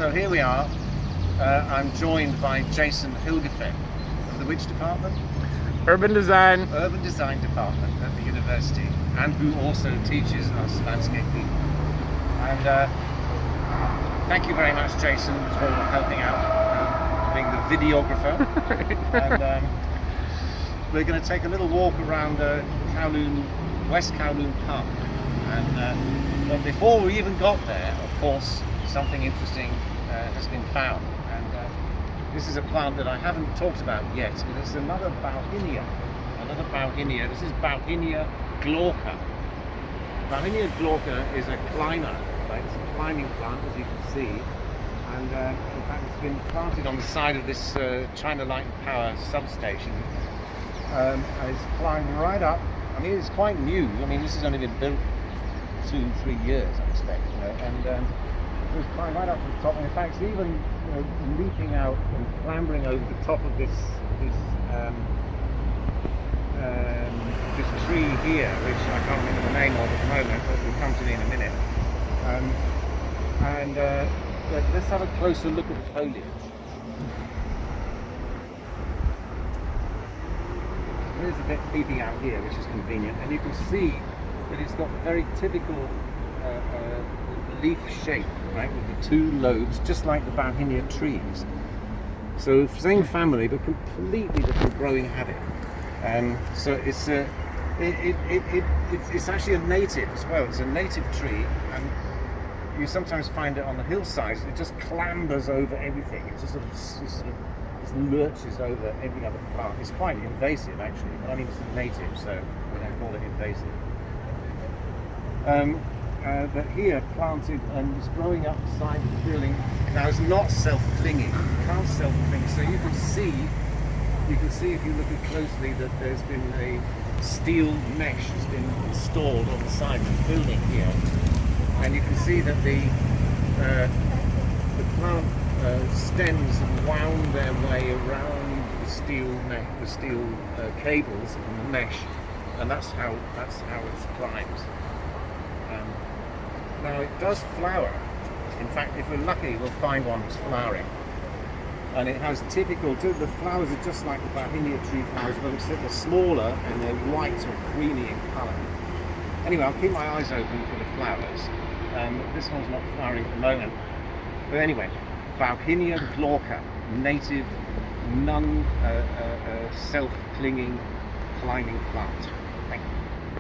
So here we are. I'm joined by Jason Hilgefeld of the which department? Urban Design. Urban Design Department at the university, and who also teaches us landscaping. And thank you very much, Jason, for helping out, being the videographer. And we're going to take a little walk around West Kowloon Park. And but before we even got there, of course, something interesting has been found. And this is a plant that I haven't talked about yet. It is another Bauhinia. This is Bauhinia glauca. Bauhinia glauca is a climber. Right? It's a climbing plant, as you can see. And in fact, it's been planted on the side of this China Light and Power substation. And it's climbed right up. I mean, it's quite new. I mean, this has only been built 2-3 years, I expect. You know? And it's climbed right up to the top. And in fact, it's even leaping out and clambering over the top of this tree here, which I can't remember the name of at the moment, but will come to me in a minute. Let's have a closer look at the foliage. There's a bit peeping out here, which is convenient, and you can see that it's got a very typical leaf shape, right, with the two lobes, just like the Bauhinia trees. So same family, but completely different growing habit. So it's actually a native as well. It's a native tree, and you sometimes find it on the hillsides. It just clambers over everything. It just sort of lurches over every other plant. It's quite invasive, actually, but I mean, it's a native, so we don't call it invasive. But here, planted and it's growing up the side of the building. Now, it's not self-clinging. It can't self-cling, so you can see if you look at closely that there's been a steel mesh that's been installed on the side of the building here, and you can see that the plant stems have wound their way around the steel cables and the mesh, and that's how it's climbed. Now it does flower. In fact, if we're lucky, we'll find one that's flowering. And it has the flowers are just like the Bauhinia tree flowers, but except they're smaller and they're white or creamy in colour. Anyway, I'll keep my eyes open for the flowers. This one's not flowering at the moment. But anyway, Bauhinia glauca, native, self-clinging climbing plant.